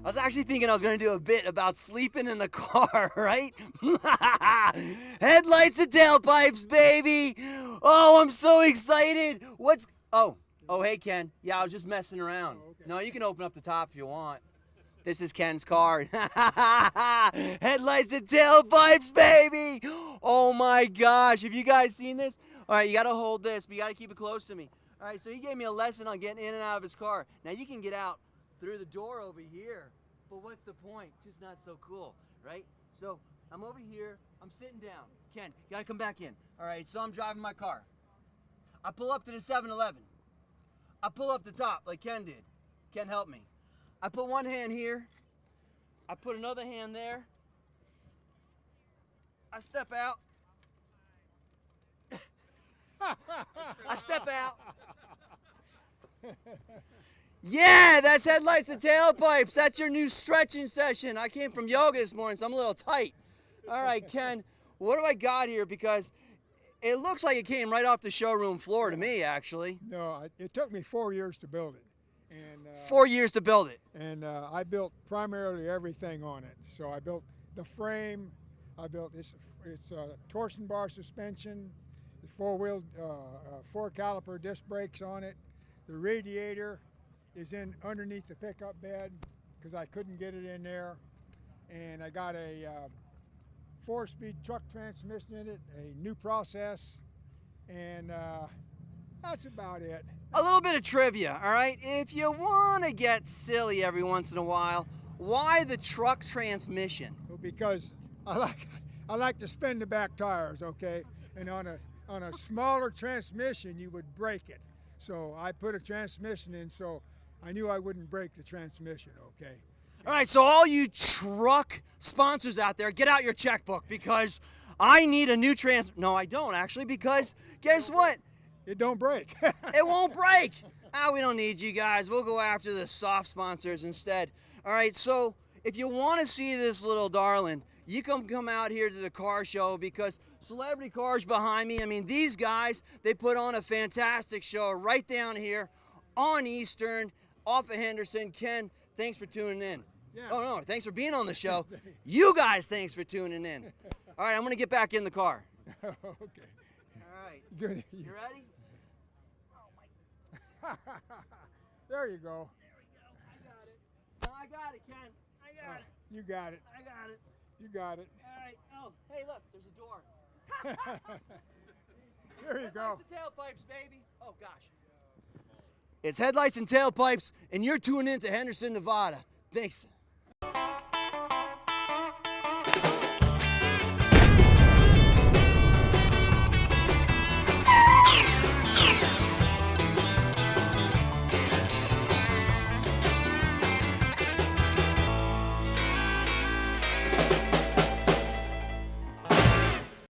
I was actually thinking I was going to do a bit about sleeping in the car, right? Headlights and tailpipes, baby! Oh, I'm so excited! What's... Oh, hey, Ken. Yeah, I was just messing around. Oh, okay. No, you can open up the top if you want. This is Ken's car. Headlights and tailpipes, baby! Oh my gosh, have you guys seen this? All right, you gotta hold this, but you gotta keep it close to me. All right, so he gave me a lesson on getting in and out of his car. Now you can get out through the door over here, but what's the point? Just not so cool, right? So I'm over here, I'm sitting down. Ken, you gotta come back in. All right, so I'm driving my car. I pull up to the 7-Eleven. I pull up the top like Ken did. Ken, help me. I put one hand here. I put another hand there. I step out. I step out. Yeah, that's headlights and tailpipes. That's your new stretching session. I came from yoga this morning, so I'm a little tight. All right, Ken, what do I got here? Because it looks like it came right off the showroom floor to me, actually. No, it took me 4 years to build it. And 4 years to build it. And I built primarily everything on it. So I built the frame. I built it's a torsion bar suspension, the four-wheel, four-caliper disc brakes on it. The radiator is in underneath the pickup bed because I couldn't get it in there. And I got a 4-speed truck transmission in it, a new process, and that's about it. A little bit of trivia, all right? If you want to get silly every once in a while, why the truck transmission? Well, because I like to spin the back tires, okay? And on a smaller transmission, you would break it. So I put a transmission in so I knew I wouldn't break the transmission, okay? All right, so all you truck sponsors out there, get out your checkbook because I need a new No, I don't actually, because guess what? It don't break. It won't break. We don't need you guys. We'll go after the soft sponsors instead. All right, so if you want to see this little darling, you can come out here to the car show because Celebrity Cars behind me. I mean, these guys, they put on a fantastic show right down here on Eastern, off of Henderson. Ken, thanks for tuning in. Yeah. Oh, no, thanks for being on the show. You guys, thanks for tuning in. All right, I'm going to get back in the car. Okay. All right. Good. You ready? There you go. There we go. I got it. No, I got it, Ken. I got it. You got it. I got it. You got it. All right. Oh, hey, look, there's a door. There you go. Headlights and tailpipes, baby. Oh, gosh. It's headlights and tailpipes, and you're tuning in to Henderson, Nevada. Thanks.